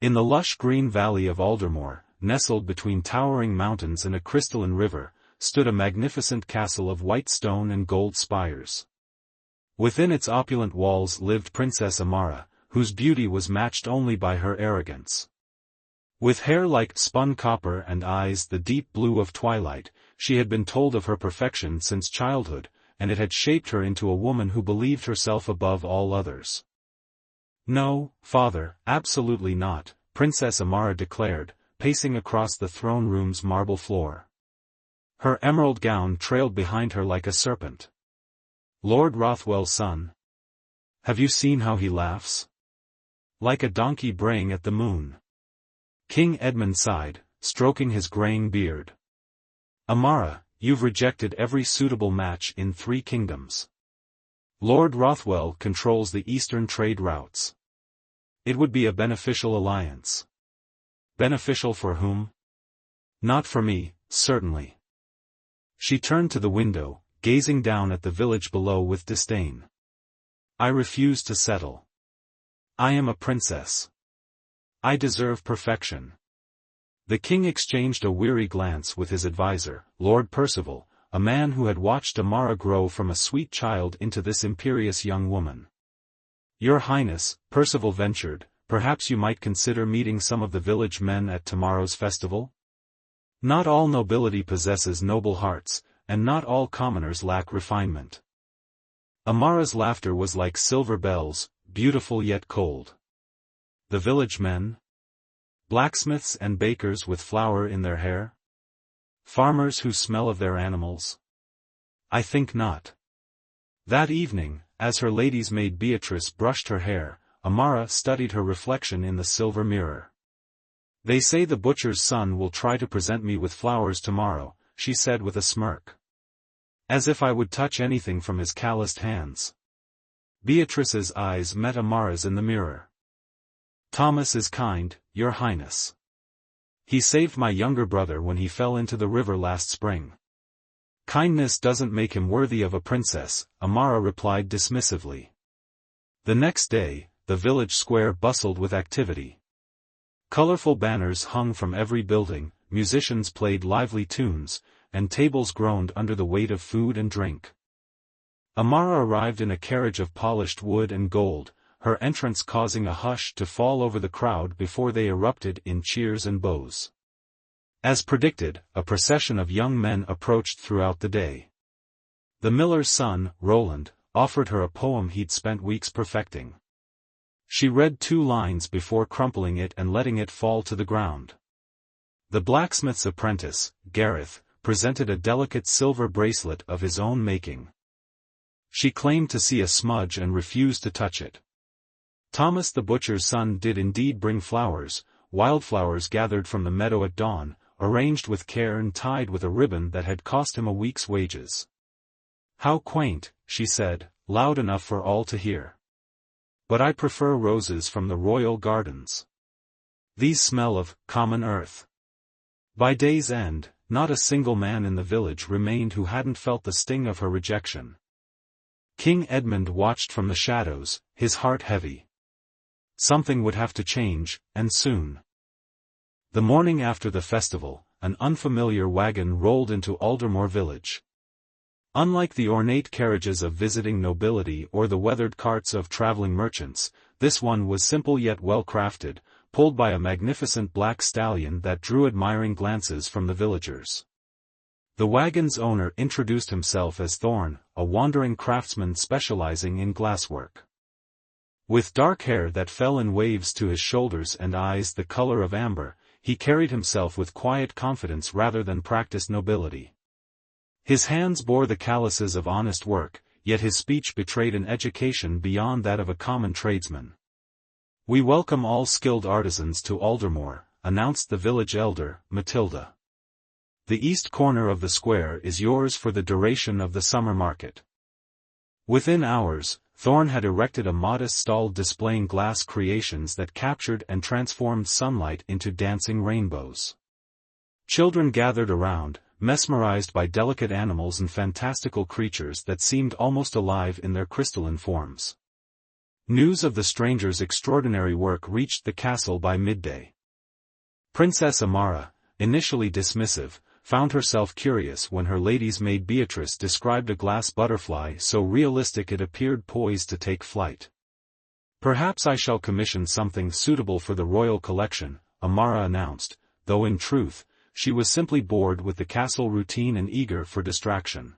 In the lush green valley of Aldermore, nestled between towering mountains and a crystalline river, stood a magnificent castle of white stone and gold spires. Within its opulent walls lived Princess Amara, whose beauty was matched only by her arrogance. With hair like spun copper and eyes the deep blue of twilight, she had been told of her perfection since childhood, and it had shaped her into a woman who believed herself above all others. "No, father, absolutely not," Princess Amara declared, pacing across the throne room's marble floor. Her emerald gown trailed behind her like a serpent. "Lord Rothwell's son. Have you seen how he laughs? Like a donkey braying at the moon." King Edmund sighed, stroking his graying beard. "Amara, you've rejected every suitable match in 3 kingdoms. Lord Rothwell controls the eastern trade routes. It would be a beneficial alliance." "Beneficial for whom?" "Not for me, certainly." She turned to the window, gazing down at the village below with disdain. "I refuse to settle. I am a princess. I deserve perfection." The king exchanged a weary glance with his advisor, Lord Percival, a man who had watched Amara grow from a sweet child into this imperious young woman. "Your Highness," Percival ventured, "perhaps you might consider meeting some of the village men at tomorrow's festival? Not all nobility possesses noble hearts, and not all commoners lack refinement." Amara's laughter was like silver bells, beautiful yet cold. "The village men? Blacksmiths and bakers with flour in their hair? Farmers who smell of their animals? I think not." That evening, as her lady's maid Beatrice brushed her hair, Amara studied her reflection in the silver mirror. "They say the butcher's son will try to present me with flowers tomorrow," she said with a smirk. "As if I would touch anything from his calloused hands." Beatrice's eyes met Amara's in the mirror. "Thomas is kind, Your Highness. He saved my younger brother when he fell into the river last spring." "Kindness doesn't make him worthy of a princess," Amara replied dismissively. The next day, the village square bustled with activity. Colorful banners hung from every building, musicians played lively tunes, and tables groaned under the weight of food and drink. Amara arrived in a carriage of polished wood and gold, her entrance causing a hush to fall over the crowd before they erupted in cheers and bows. As predicted, a procession of young men approached throughout the day. The miller's son, Roland, offered her a poem he'd spent weeks perfecting. She read 2 lines before crumpling it and letting it fall to the ground. The blacksmith's apprentice, Gareth, presented a delicate silver bracelet of his own making. She claimed to see a smudge and refused to touch it. Thomas the butcher's son did indeed bring flowers, wildflowers gathered from the meadow at dawn, arranged with care and tied with a ribbon that had cost him a week's wages. "How quaint," she said, loud enough for all to hear. "But I prefer roses from the royal gardens. These smell of common earth." By day's end, not a single man in the village remained who hadn't felt the sting of her rejection. King Edmund watched from the shadows, his heart heavy. Something would have to change, and soon. The morning after the festival, an unfamiliar wagon rolled into Aldermore village. Unlike the ornate carriages of visiting nobility or the weathered carts of traveling merchants, this one was simple yet well-crafted, pulled by a magnificent black stallion that drew admiring glances from the villagers. The wagon's owner introduced himself as Thorne, a wandering craftsman specializing in glasswork. With dark hair that fell in waves to his shoulders and eyes the color of amber, he carried himself with quiet confidence rather than practiced nobility. His hands bore the calluses of honest work, yet his speech betrayed an education beyond that of a common tradesman. "We welcome all skilled artisans to Aldermore," announced the village elder, Matilda. "The east corner of the square is yours for the duration of the summer market." Within hours, Thorne had erected a modest stall displaying glass creations that captured and transformed sunlight into dancing rainbows. Children gathered around, mesmerized by delicate animals and fantastical creatures that seemed almost alive in their crystalline forms. News of the stranger's extraordinary work reached the castle by midday. Princess Amara, initially dismissive, found herself curious when her lady's maid Beatrice described a glass butterfly so realistic it appeared poised to take flight. "Perhaps I shall commission something suitable for the royal collection," Amara announced, though in truth, she was simply bored with the castle routine and eager for distraction.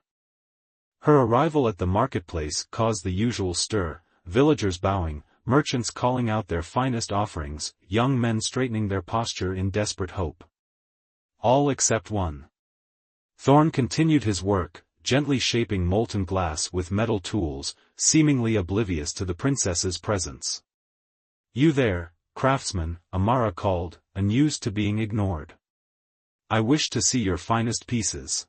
Her arrival at the marketplace caused the usual stir, villagers bowing, merchants calling out their finest offerings, young men straightening their posture in desperate hope. All except one. Thorne continued his work, gently shaping molten glass with metal tools, seemingly oblivious to the princess's presence. "You there, craftsman," Amara called, unused to being ignored. "I wish to see your finest pieces."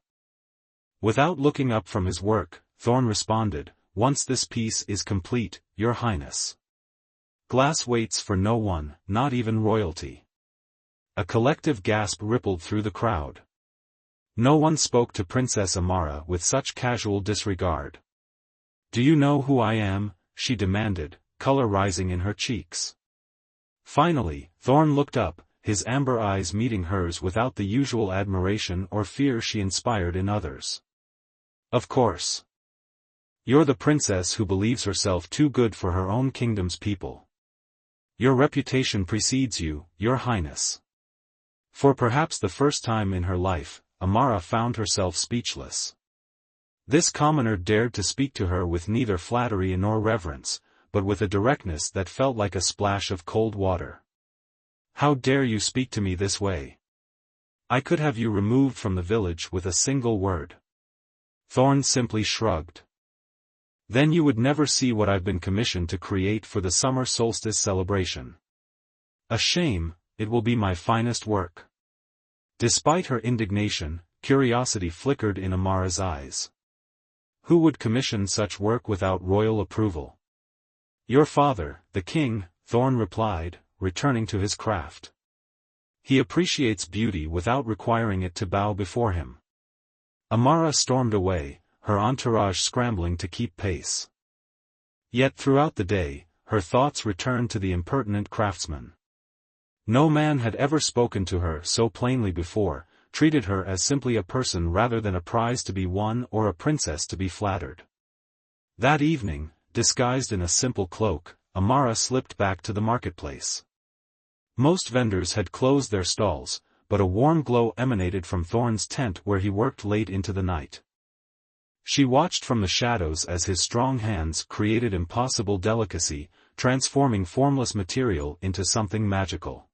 Without looking up from his work, Thorne responded, "Once this piece is complete, your highness." Glass waits for no one, not even royalty. A collective gasp rippled through the crowd. No one spoke to Princess Amara with such casual disregard. "Do you know who I am?" she demanded, color rising in her cheeks. Finally, Thorne looked up, his amber eyes meeting hers without the usual admiration or fear she inspired in others. "Of course. You're the princess who believes herself too good for her own kingdom's people. Your reputation precedes you, your highness." For perhaps the first time in her life, Amara found herself speechless. This commoner dared to speak to her with neither flattery nor reverence, but with a directness that felt like a splash of cold water. "How dare you speak to me this way? I could have you removed from the village with a single word." Thorne simply shrugged. "Then you would never see what I've been commissioned to create for the summer solstice celebration." "A shame, it will be my finest work." Despite her indignation, curiosity flickered in Amara's eyes. Who would commission such work without royal approval? "Your father, the king," Thorne replied, returning to his craft. "He appreciates beauty without requiring it to bow before him." Amara stormed away, her entourage scrambling to keep pace. Yet throughout the day, her thoughts returned to the impertinent craftsman. No man had ever spoken to her so plainly before, treated her as simply a person rather than a prize to be won or a princess to be flattered. That evening, disguised in a simple cloak, Amara slipped back to the marketplace. Most vendors had closed their stalls, but a warm glow emanated from Thorne's tent where he worked late into the night. She watched from the shadows as his strong hands created impossible delicacy, transforming formless material into something magical.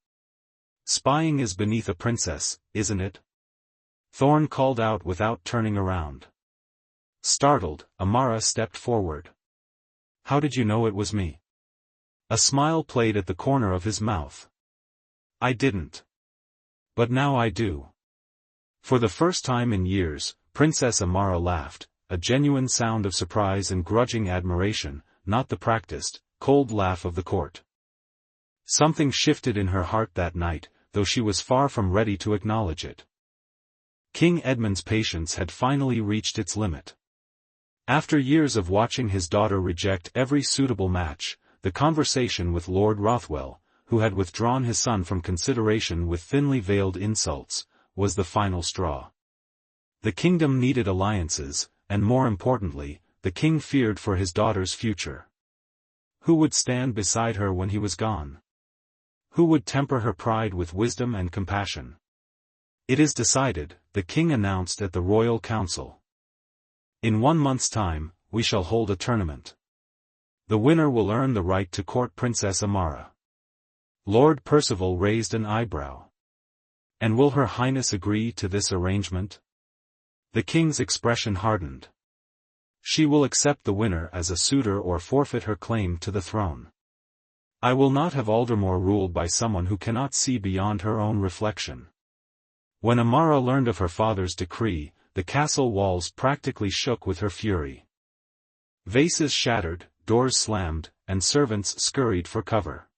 "Spying is beneath a princess, isn't it?" Thorne called out without turning around. Startled, Amara stepped forward. "How did you know it was me?" A smile played at the corner of his mouth. "I didn't. But now I do." For the first time in years, Princess Amara laughed, a genuine sound of surprise and grudging admiration, not the practiced, cold laugh of the court. Something shifted in her heart that night, though she was far from ready to acknowledge it. King Edmund's patience had finally reached its limit. After years of watching his daughter reject every suitable match, the conversation with Lord Rothwell, who had withdrawn his son from consideration with thinly veiled insults, was the final straw. The kingdom needed alliances, and more importantly, the king feared for his daughter's future. Who would stand beside her when he was gone? Who would temper her pride with wisdom and compassion? "It is decided," the king announced at the royal council. "In 1 month's time, we shall hold a tournament. The winner will earn the right to court Princess Amara." Lord Percival raised an eyebrow. "And will Her Highness agree to this arrangement?" The king's expression hardened. "She will accept the winner as a suitor or forfeit her claim to the throne. I will not have Aldermore ruled by someone who cannot see beyond her own reflection." When Amara learned of her father's decree, the castle walls practically shook with her fury. Vases shattered, doors slammed, and servants scurried for cover.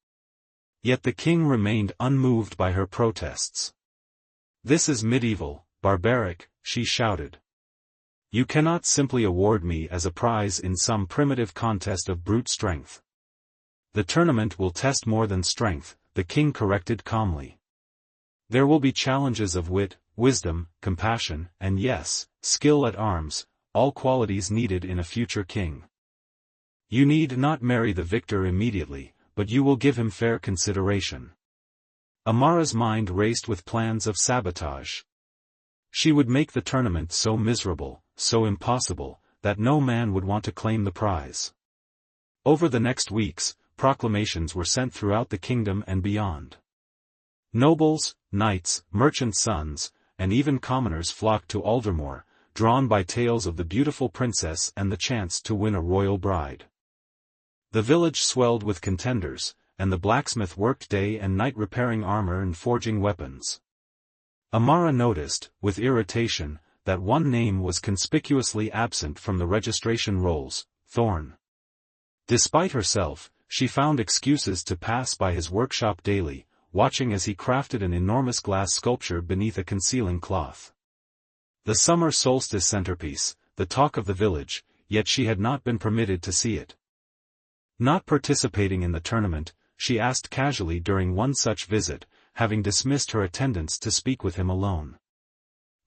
Yet the king remained unmoved by her protests. "This is medieval, barbaric," she shouted. "You cannot simply award me as a prize in some primitive contest of brute strength. The tournament will test more than strength, the king corrected calmly. There will be challenges of wit, wisdom, compassion, and yes, skill at arms, all qualities needed in a future king. You need not marry the victor immediately, but you will give him fair consideration. Amara's mind raced with plans of sabotage. She would make the tournament so miserable, so impossible, that no man would want to claim the prize. Over the next weeks, proclamations were sent throughout the kingdom and beyond. Nobles, knights, merchants' sons, and even commoners flocked to Aldermore, drawn by tales of the beautiful princess and the chance to win a royal bride. The village swelled with contenders, and the blacksmith worked day and night repairing armor and forging weapons. Amara noticed, with irritation, that one name was conspicuously absent from the registration rolls, Thorne. Despite herself, she found excuses to pass by his workshop daily, watching as he crafted an enormous glass sculpture beneath a concealing cloth. The summer solstice centerpiece, the talk of the village, yet she had not been permitted to see it. Not participating in the tournament, she asked casually during one such visit, having dismissed her attendants to speak with him alone.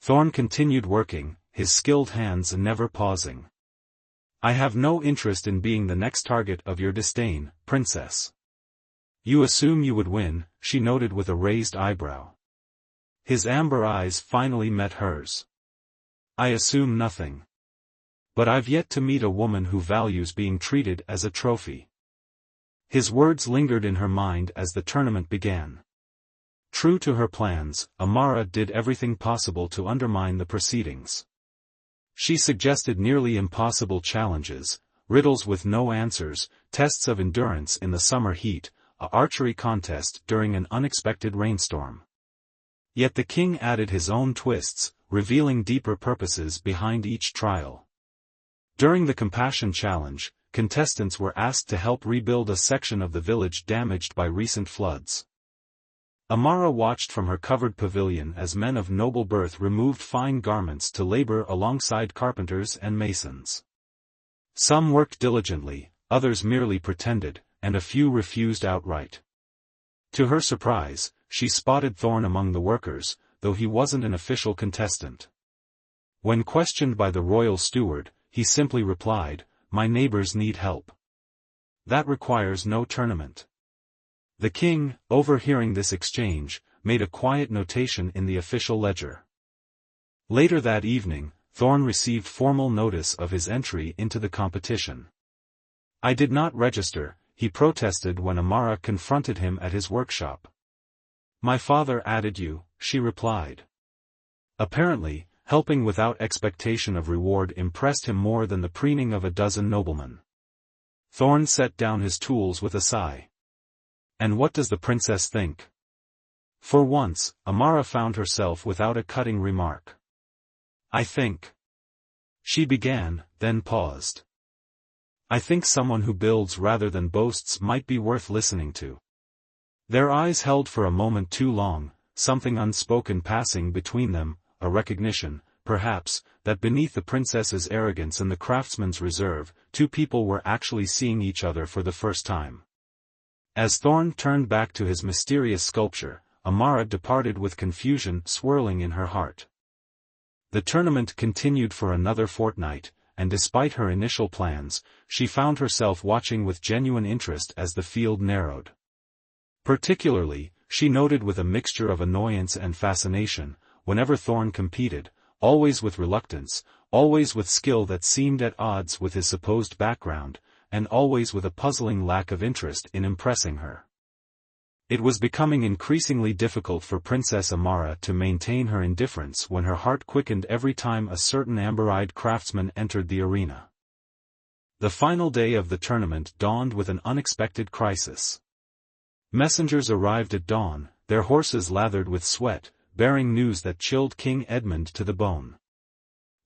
Thorne continued working, his skilled hands never pausing. I have no interest in being the next target of your disdain, princess. You assume you would win, she noted with a raised eyebrow. His amber eyes finally met hers. I assume nothing. But I've yet to meet a woman who values being treated as a trophy. His words lingered in her mind as the tournament began. True to her plans, Amara did everything possible to undermine the proceedings. She suggested nearly impossible challenges, riddles with no answers, tests of endurance in the summer heat, an archery contest during an unexpected rainstorm. Yet the king added his own twists, revealing deeper purposes behind each trial. During the compassion challenge, contestants were asked to help rebuild a section of the village damaged by recent floods. Amara watched from her covered pavilion as men of noble birth removed fine garments to labor alongside carpenters and masons. Some worked diligently, others merely pretended, and a few refused outright. To her surprise, she spotted Thorne among the workers, though he wasn't an official contestant. When questioned by the royal steward, he simply replied, "My neighbors need help. That requires no tournament." The king, overhearing this exchange, made a quiet notation in the official ledger. Later that evening, Thorne received formal notice of his entry into the competition. I did not register, he protested when Amara confronted him at his workshop. My father added you, she replied. Apparently, helping without expectation of reward impressed him more than the preening of a dozen noblemen. Thorne set down his tools with a sigh. And what does the princess think? For once, Amara found herself without a cutting remark. I think. She began, then paused. I think someone who builds rather than boasts might be worth listening to. Their eyes held for a moment too long, something unspoken passing between them, a recognition, perhaps, that beneath the princess's arrogance and the craftsman's reserve, two people were actually seeing each other for the first time. As Thorne turned back to his mysterious sculpture, Amara departed with confusion swirling in her heart. The tournament continued for another fortnight, and despite her initial plans, she found herself watching with genuine interest as the field narrowed. Particularly, she noted with a mixture of annoyance and fascination, whenever Thorne competed, always with reluctance, always with skill that seemed at odds with his supposed background, and always with a puzzling lack of interest in impressing her. It was becoming increasingly difficult for Princess Amara to maintain her indifference when her heart quickened every time a certain amber-eyed craftsman entered the arena. The final day of the tournament dawned with an unexpected crisis. Messengers arrived at dawn, their horses lathered with sweat, bearing news that chilled King Edmund to the bone.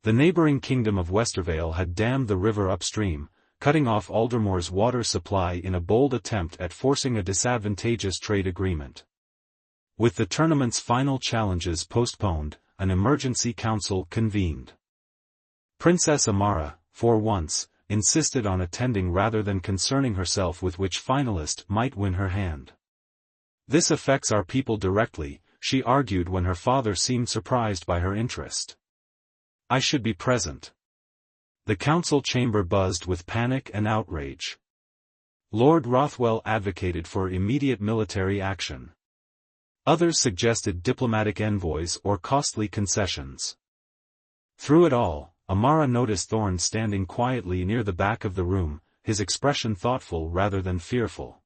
The neighboring kingdom of Westervale had dammed the river upstream, cutting off Aldermore's water supply in a bold attempt at forcing a disadvantageous trade agreement. With the tournament's final challenges postponed, an emergency council convened. Princess Amara, for once, insisted on attending rather than concerning herself with which finalist might win her hand. "This affects our people directly," she argued when her father seemed surprised by her interest. "I should be present." The council chamber buzzed with panic and outrage. Lord Rothwell advocated for immediate military action. Others suggested diplomatic envoys or costly concessions. Through it all, Amara noticed Thorne standing quietly near the back of the room, his expression thoughtful rather than fearful.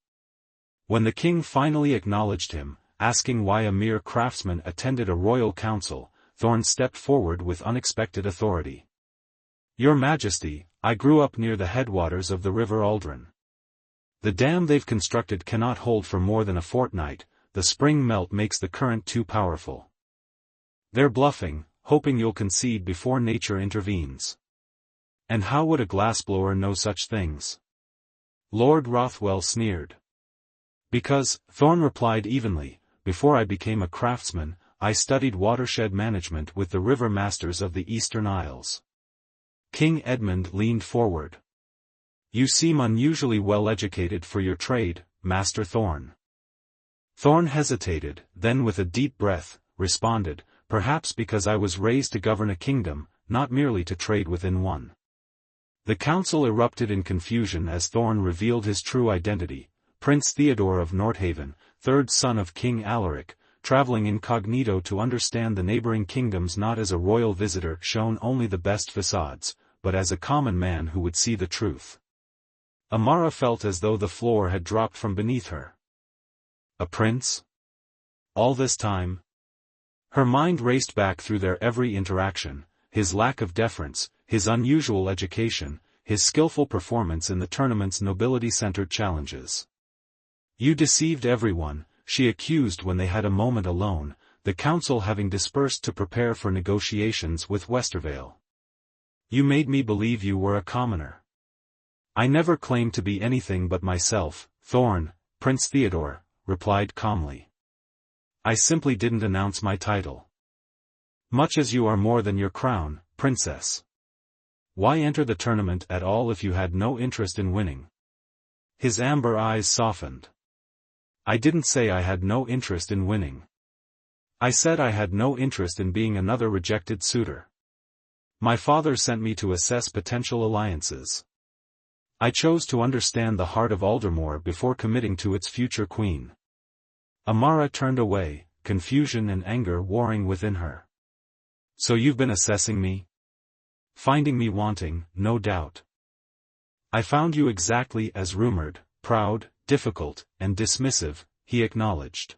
When the king finally acknowledged him, asking why a mere craftsman attended a royal council, Thorne stepped forward with unexpected authority. "Your Majesty, I grew up near the headwaters of the River Aldrin. The dam they've constructed cannot hold for more than a fortnight. The spring melt makes the current too powerful. They're bluffing, hoping you'll concede before nature intervenes. And how would a glassblower know such things?" Lord Rothwell sneered. "Because," Thorne replied evenly, "before I became a craftsman, I studied watershed management with the river masters of the Eastern Isles." King Edmund leaned forward. "You seem unusually well educated for your trade, Master Thorne." Thorne hesitated, then with a deep breath, responded, "Perhaps because I was raised to govern a kingdom, not merely to trade within one." The council erupted in confusion as Thorne revealed his true identity: Prince Theodor of Nordhaven, third son of King Alaric, traveling incognito to understand the neighboring kingdoms not as a royal visitor shown only the best facades, but as a common man who would see the truth. Amara felt as though the floor had dropped from beneath her. A prince? All this time? Her mind raced back through their every interaction: his lack of deference, his unusual education, his skillful performance in the tournament's nobility-centered challenges. "You deceived everyone," she accused when they had a moment alone, the council having dispersed to prepare for negotiations with Westervale. "You made me believe you were a commoner." "I never claimed to be anything but myself, Thorne, Prince Theodor," replied calmly. "I simply didn't announce my title." "Much as you are more than your crown, princess. Why enter the tournament at all if you had no interest in winning?" His amber eyes softened. "I didn't say I had no interest in winning. I said I had no interest in being another rejected suitor. My father sent me to assess potential alliances. I chose to understand the heart of Aldermore before committing to its future queen." Amara turned away, confusion and anger warring within her. "So you've been assessing me? Finding me wanting, no doubt. I found you exactly as rumored, proud, difficult, and dismissive," he acknowledged.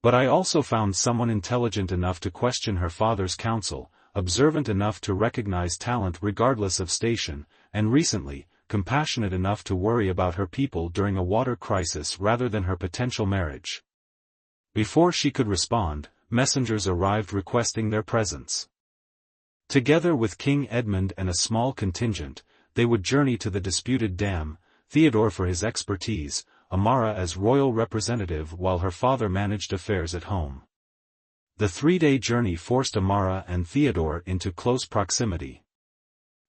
"But I also found someone intelligent enough to question her father's counsel, observant enough to recognize talent regardless of station, and recently, compassionate enough to worry about her people during a water crisis rather than her potential marriage." Before she could respond, messengers arrived requesting their presence. Together with King Edmund and a small contingent, they would journey to the disputed dam, Theodor for his expertise, Amara as royal representative while her father managed affairs at home. The 3-day journey forced Amara and Theodor into close proximity.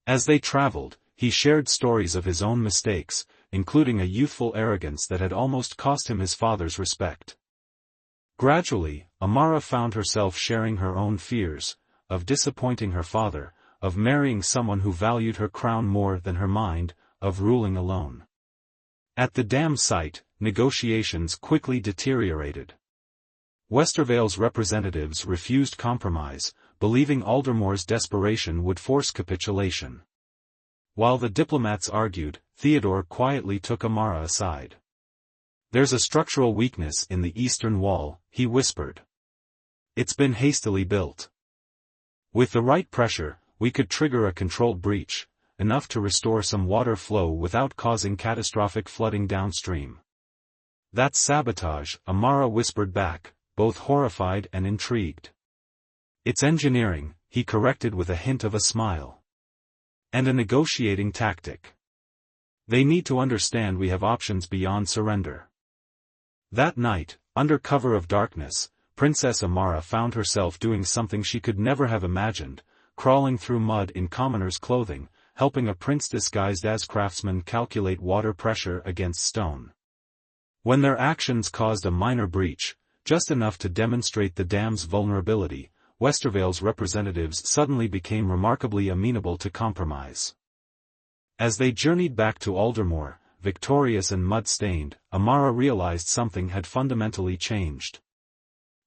As they traveled, he shared stories of his own mistakes, including a youthful arrogance that had almost cost him his father's respect. Gradually, Amara found herself sharing her own fears, of disappointing her father, of marrying someone who valued her crown more than her mind, of ruling alone. At the dam site, negotiations quickly deteriorated. Westervale's representatives refused compromise, believing Aldermore's desperation would force capitulation. While the diplomats argued, Theodor quietly took Amara aside. "There's a structural weakness in the eastern wall," he whispered. "It's been hastily built. With the right pressure, we could trigger a controlled breach, enough to restore some water flow without causing catastrophic flooding downstream." "That's sabotage," Amara whispered back, both horrified and intrigued. "It's engineering," he corrected with a hint of a smile. "And a negotiating tactic. They need to understand we have options beyond surrender." That night, under cover of darkness, Princess Amara found herself doing something she could never have imagined, crawling through mud in commoner's clothing, helping a prince disguised as craftsman calculate water pressure against stone. When their actions caused a minor breach, just enough to demonstrate the dam's vulnerability, Westervale's representatives suddenly became remarkably amenable to compromise. As they journeyed back to Aldermore, victorious and mud-stained, Amara realized something had fundamentally changed.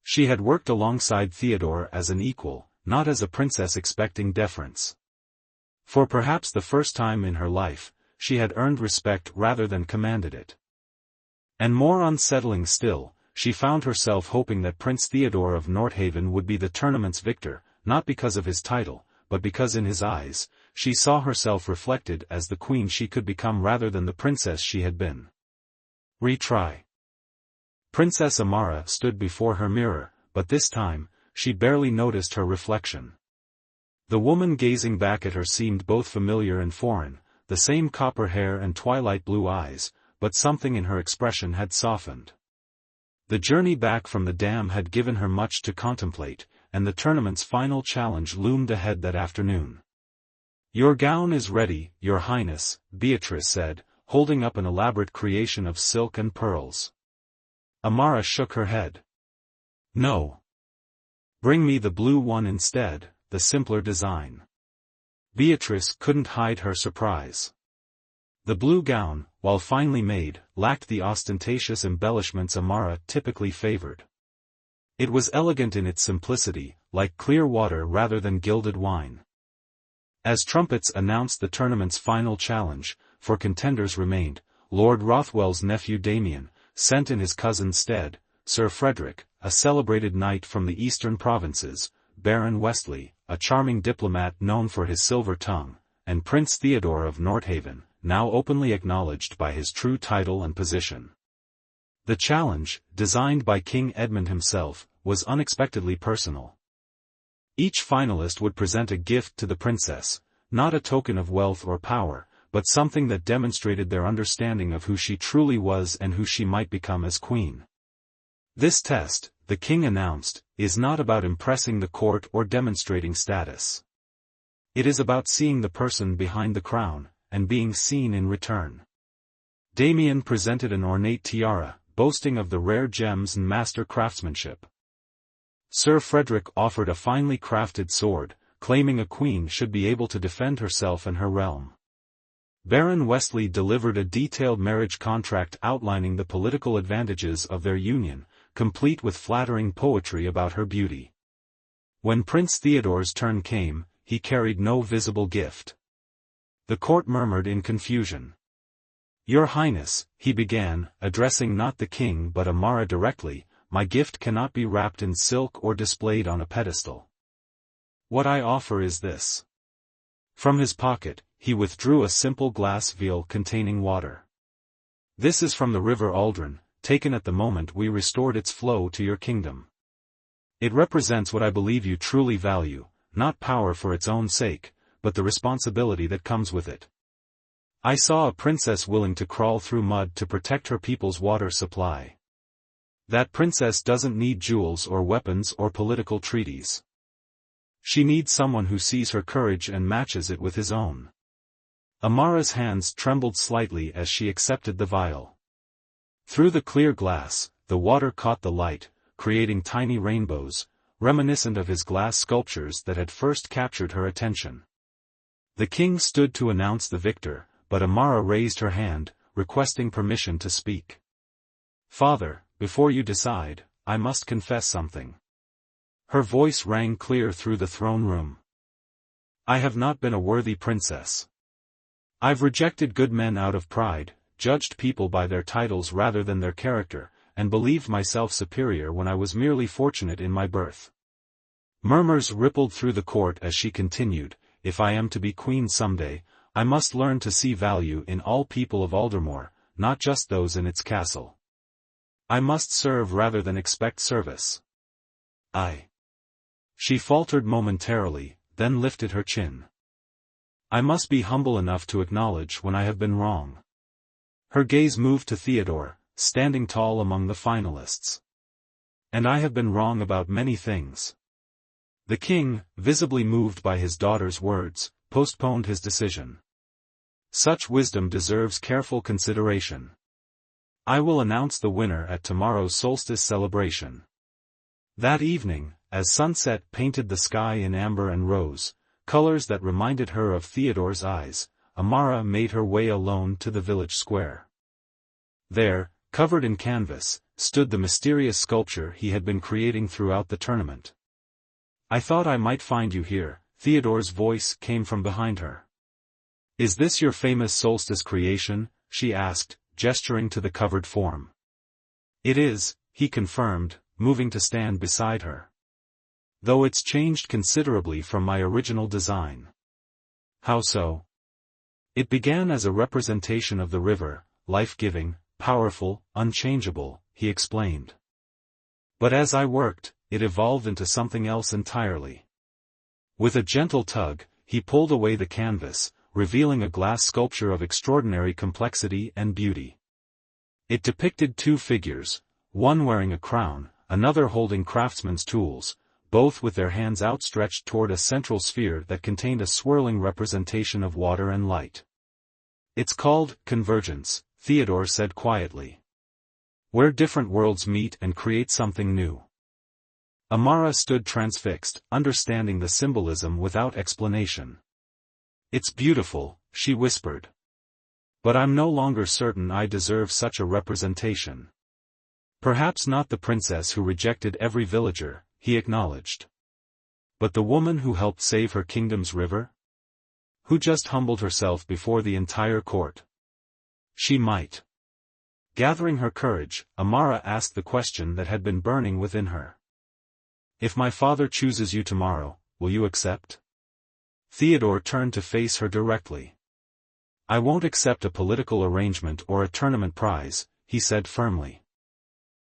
She had worked alongside Theodor as an equal, not as a princess expecting deference. For perhaps the first time in her life, she had earned respect rather than commanded it. And more unsettling still, she found herself hoping that Prince Theodor of Nordhaven would be the tournament's victor, not because of his title, but because in his eyes, she saw herself reflected as the queen she could become rather than the princess she had been. Retry. Princess Amara stood before her mirror, but this time, she barely noticed her reflection. The woman gazing back at her seemed both familiar and foreign, the same copper hair and twilight blue eyes, but something in her expression had softened. The journey back from the dam had given her much to contemplate, and the tournament's final challenge loomed ahead that afternoon. "Your gown is ready, Your Highness," Beatrice said, holding up an elaborate creation of silk and pearls. Amara shook her head. "No. Bring me the blue one instead, the simpler design." Beatrice couldn't hide her surprise. The blue gown, while finely made, lacked the ostentatious embellishments Amara typically favored. It was elegant in its simplicity, like clear water rather than gilded wine. As trumpets announced the tournament's final challenge, for contenders remained, Lord Rothwell's nephew Damien, sent in his cousin's stead, Sir Frederick, a celebrated knight from the eastern provinces, Baron Wesley, a charming diplomat known for his silver tongue, and Prince Theodor of Nordhaven, now openly acknowledged by his true title and position. The challenge, designed by King Edmund himself, was unexpectedly personal. Each finalist would present a gift to the princess, not a token of wealth or power, but something that demonstrated their understanding of who she truly was and who she might become as queen. "This test," the king announced, "is not about impressing the court or demonstrating status. It is about seeing the person behind the crown, and being seen in return." Damien presented an ornate tiara, boasting of the rare gems and master craftsmanship. Sir Frederick offered a finely crafted sword, claiming a queen should be able to defend herself and her realm. Baron Wesley delivered a detailed marriage contract outlining the political advantages of their union, complete with flattering poetry about her beauty. When Prince Theodor's turn came, he carried no visible gift. The court murmured in confusion. "Your Highness," he began, addressing not the king but Amara directly, "my gift cannot be wrapped in silk or displayed on a pedestal. What I offer is this." From his pocket, he withdrew a simple glass vial containing water. "This is from the river Aldrin, taken at the moment we restored its flow to your kingdom. It represents what I believe you truly value, not power for its own sake, but the responsibility that comes with it. I saw a princess willing to crawl through mud to protect her people's water supply. That princess doesn't need jewels or weapons or political treaties. She needs someone who sees her courage and matches it with his own." Amara's hands trembled slightly as she accepted the vial. Through the clear glass, the water caught the light, creating tiny rainbows, reminiscent of his glass sculptures that had first captured her attention. The king stood to announce the victor, but Amara raised her hand, requesting permission to speak. "Father, before you decide, I must confess something." Her voice rang clear through the throne room. "I have not been a worthy princess. I've rejected good men out of pride, judged people by their titles rather than their character, and believed myself superior when I was merely fortunate in my birth." Murmurs rippled through the court as she continued, "If I am to be queen someday, I must learn to see value in all people of Aldermore, not just those in its castle. I must serve rather than expect service. She faltered momentarily, then lifted her chin. "I must be humble enough to acknowledge when I have been wrong." Her gaze moved to Theodor, standing tall among the finalists. "And I have been wrong about many things." The king, visibly moved by his daughter's words, postponed his decision. Such wisdom deserves careful consideration. I will announce the winner at tomorrow's solstice celebration. That evening, as sunset painted the sky in amber and rose, colors that reminded her of Theodor's eyes, Amara made her way alone to the village square. There, covered in canvas, stood the mysterious sculpture he had been creating throughout the tournament. "I thought I might find you here," Theodor's voice came from behind her. "Is this your famous solstice creation?" she asked, gesturing to the covered form. "It is," he confirmed, moving to stand beside her. "Though it's changed considerably from my original design." "How so?" "It began as a representation of the river, life-giving, powerful, unchangeable," he explained. "But as I worked, it evolved into something else entirely." With a gentle tug, he pulled away the canvas, revealing a glass sculpture of extraordinary complexity and beauty. It depicted two figures, one wearing a crown, another holding craftsman's tools, both with their hands outstretched toward a central sphere that contained a swirling representation of water and light. "It's called convergence," Theodor said quietly. "Where different worlds meet and create something new." Amara stood transfixed, understanding the symbolism without explanation. "It's beautiful," she whispered. "But I'm no longer certain I deserve such a representation." "Perhaps not the princess who rejected every villager," he acknowledged. "But the woman who helped save her kingdom's river? Who just humbled herself before the entire court? She might." Gathering her courage, Amara asked the question that had been burning within her. "If my father chooses you tomorrow, will you accept?" Theodor turned to face her directly. "I won't accept a political arrangement or a tournament prize," he said firmly.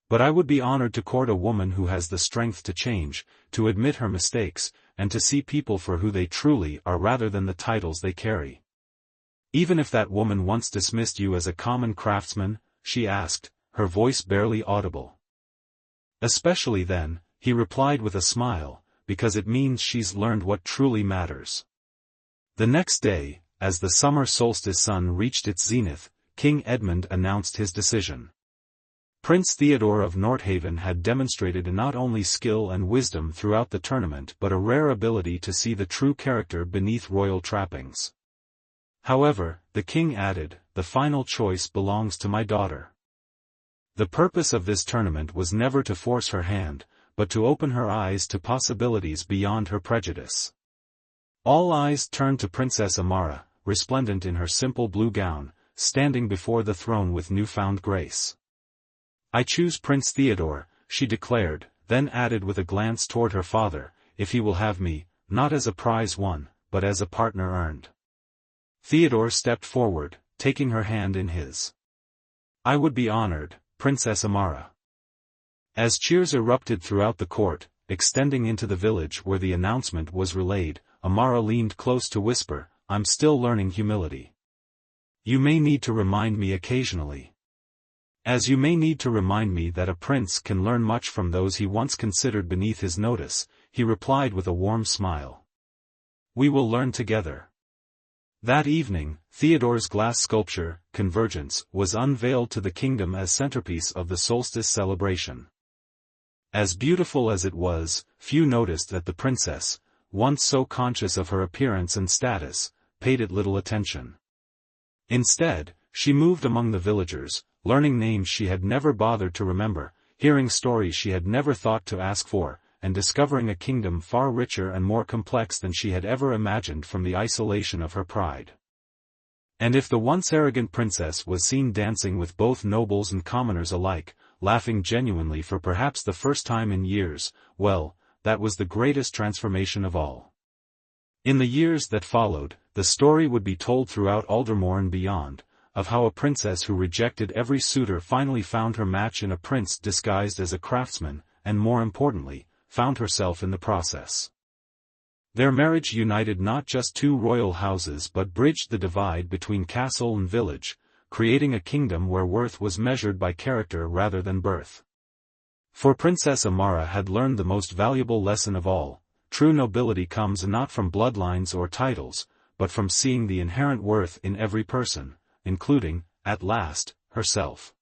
"But I would be honored to court a woman who has the strength to change, to admit her mistakes, and to see people for who they truly are rather than the titles they carry." "Even if that woman once dismissed you as a common craftsman?" she asked, her voice barely audible. "Especially then," he replied with a smile, "because it means she's learned what truly matters." The next day, as the summer solstice sun reached its zenith, King Edmund announced his decision. Prince Theodor of Nordhaven had demonstrated not only skill and wisdom throughout the tournament but a rare ability to see the true character beneath royal trappings. "However," the king added, "the final choice belongs to my daughter." The purpose of this tournament was never to force her hand, but to open her eyes to possibilities beyond her prejudice. All eyes turned to Princess Amara, resplendent in her simple blue gown, standing before the throne with newfound grace. "I choose Prince Theodor," she declared, then added with a glance toward her father, "if he will have me, not as a prize won, but as a partner earned." Theodor stepped forward, taking her hand in his. "I would be honored, Princess Amara." As cheers erupted throughout the court, extending into the village where the announcement was relayed, Amara leaned close to whisper, "I'm still learning humility. You may need to remind me occasionally. As you may need to remind me that a prince can learn much from those he once considered beneath his notice," he replied with a warm smile. "We will learn together." That evening, Theodor's glass sculpture, Convergence, was unveiled to the kingdom as centerpiece of the solstice celebration. As beautiful as it was, few noticed that the princess, once so conscious of her appearance and status, paid it little attention. Instead, she moved among the villagers, learning names she had never bothered to remember, hearing stories she had never thought to ask for, and discovering a kingdom far richer and more complex than she had ever imagined from the isolation of her pride. And if the once arrogant princess was seen dancing with both nobles and commoners alike, laughing genuinely for perhaps the first time in years, well, that was the greatest transformation of all. In the years that followed, the story would be told throughout Aldermore and beyond, of how a princess who rejected every suitor finally found her match in a prince disguised as a craftsman, and more importantly, found herself in the process. Their marriage united not just two royal houses but bridged the divide between castle and village, creating a kingdom where worth was measured by character rather than birth. For Princess Amara had learned the most valuable lesson of all: true nobility comes not from bloodlines or titles, but from seeing the inherent worth in every person, including, at last, herself.